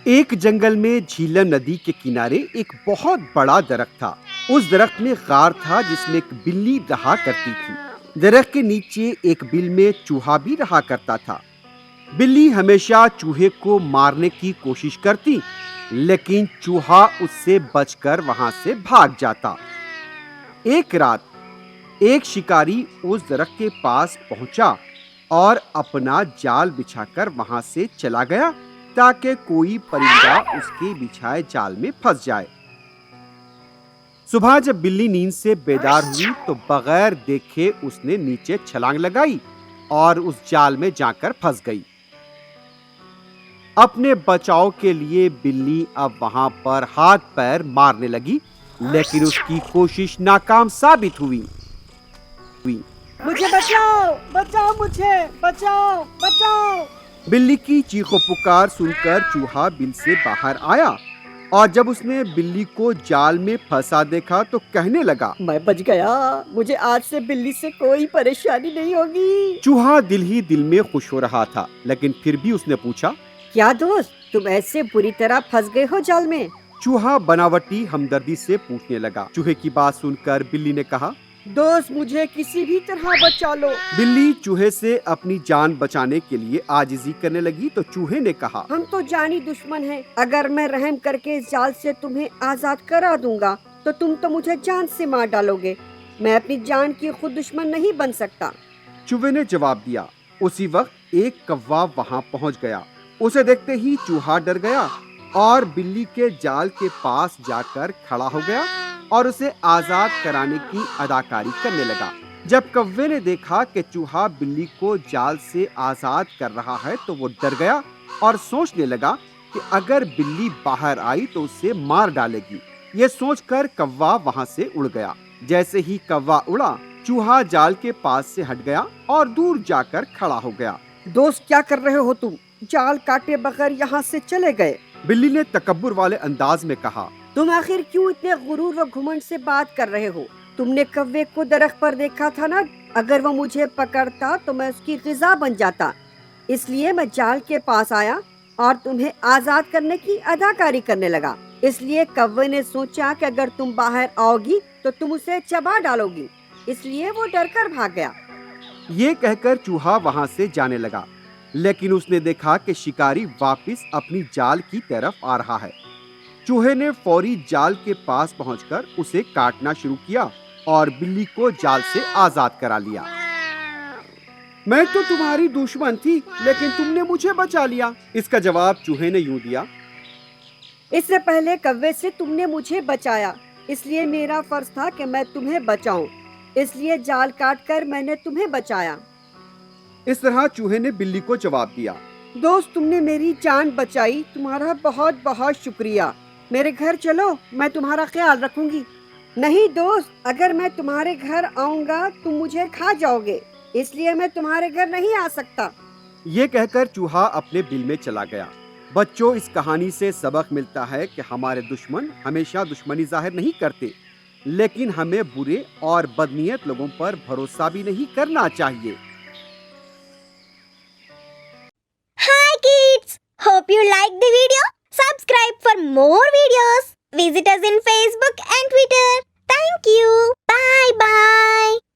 ایک جنگل میں جھیلم ندی کے کنارے ایک بہت بڑا درخت تھا۔ اس درخت میں غار تھا جس میں ایک بلی رہا کرتی تھی۔ درخت کے نیچے ایک بل میں چوہا بھی رہا کرتا تھا۔ بلی ہمیشہ چوہے کو مارنے کی کوشش کرتی، لیکن چوہا اس سے بچ کر وہاں سے بھاگ جاتا۔ ایک رات ایک شکاری اس درخت کے پاس پہنچا اور اپنا جال بچھا کر وہاں سے چلا گیا تاکہ کوئی پرندہ اس کے بچھائے جال میں پھنس جائے۔ صبح جب بلی نیند سے بیدار ہوئی تو بغیر دیکھے اس نے نیچے چھلانگ لگائی اور اس جال میں جا کر پھنس گئی۔ اپنے بچاؤ کے لیے بلی اب وہاں پر ہاتھ پیر مارنے لگی، لیکن اس کی کوشش ناکام ثابت ہوئی۔ مجھے بچاؤ، بچاؤ مجھے، بچاؤ، بچاؤ۔ بلی کی چیخ و پکار سن کر چوہا بل سے باہر آیا اور جب اس نے بلی کو جال میں پھنسا دیکھا تو کہنے لگا، میں بچ گیا، مجھے آج سے بلی سے کوئی پریشانی نہیں ہوگی۔ چوہا دل ہی دل میں خوش ہو رہا تھا، لیکن پھر بھی اس نے پوچھا، کیا دوست، تم ایسے بری طرح پھنس گئے ہو جال میں؟ چوہا بناوٹی ہمدردی سے پوچھنے لگا۔ چوہے کی بات سن کر بلی نے کہا، دوست مجھے کسی بھی طرح بچا لو۔ بلی چوہے سے اپنی جان بچانے کے لیے عاجزی کرنے لگی تو چوہے نے کہا، ہم تو جانی دشمن ہیں، اگر میں رحم کر کے اس جال سے تمہیں آزاد کرا دوں گا تو تم تو مجھے جان سے مار ڈالو گے۔ میں اپنی جان کی خود دشمن نہیں بن سکتا۔ چوہے نے جواب دیا۔ اسی وقت ایک کوا وہاں پہنچ گیا۔ اسے دیکھتے ہی چوہا ڈر گیا اور بلی کے جال کے پاس جا کر کھڑا ہو گیا اور اسے آزاد کرانے کی اداکاری کرنے لگا۔ جب کوے نے دیکھا کہ چوہا بلی کو جال سے آزاد کر رہا ہے تو وہ ڈر گیا اور سوچنے لگا کہ اگر بلی باہر آئی تو اسے مار ڈالے گی۔ یہ سوچ کر کوا وہاں سے اڑ گیا۔ جیسے ہی کوا اڑا، چوہا جال کے پاس سے ہٹ گیا اور دور جا کر کھڑا ہو گیا۔ دوست کیا کر رہے ہو تم؟ جال کاٹے بغیر یہاں سے چلے گئے۔ بلی نے تکبر والے انداز میں کہا، تم آخر کیوں اتنے غرور و گھمنڈ سے بات کر رہے ہو؟ تم نے کوے کو درخت پر دیکھا تھا نا، اگر وہ مجھے پکڑتا تو میں اس کی غذا بن جاتا، اس لیے میں جال کے پاس آیا اور تمہیں آزاد کرنے کی اداکاری کرنے لگا۔ اس لیے کوے نے سوچا کہ اگر تم باہر آؤ گی تو تم اسے چبا ڈالو گی، اس لیے وہ ڈر کر بھاگ گیا۔ یہ کہہ کر چوہا وہاں سے جانے لگا، لیکن اس نے دیکھا کہ شکاری واپس اپنی جال کی طرف آ رہا ہے۔ چوہے نے فوری جال کے پاس پہنچ کر اسے کاٹنا شروع کیا اور بلی کو جال سے آزاد کرا لیا۔ میں تو تمہاری دشمن تھی، لیکن تم نے مجھے بچا لیا۔ اس کا جواب چوہے نے یوں دیا، اس سے پہلے کوے سے تم نے مجھے بچایا، اس لیے میرا فرض تھا کہ میں تمہیں بچاؤں، اس لیے جال کاٹ کر میں نے تمہیں بچایا۔ اس طرح چوہے نے بلی کو جواب دیا، دوست تم نے میری جان بچائی، تمہارا بہت بہت شکریہ۔ میرے گھر چلو، میں تمہارا خیال رکھوں گی۔ نہیں دوست، اگر میں تمہارے گھر آؤں گا تم مجھے کھا جاؤ گے، اس لیے میں تمہارے گھر نہیں آ سکتا۔ یہ کہہ کر چوہا اپنے بل میں چلا گیا۔ بچوں، اس کہانی سے سبق ملتا ہے کہ ہمارے دشمن ہمیشہ دشمنی ظاہر نہیں کرتے، لیکن ہمیں برے اور بدنیت لوگوں پر بھروسہ بھی نہیں کرنا چاہیے۔ Hi kids! Hope you liked the video. Subscribe for more videos. Visit us in Facebook and Twitter. Thank you. Bye bye.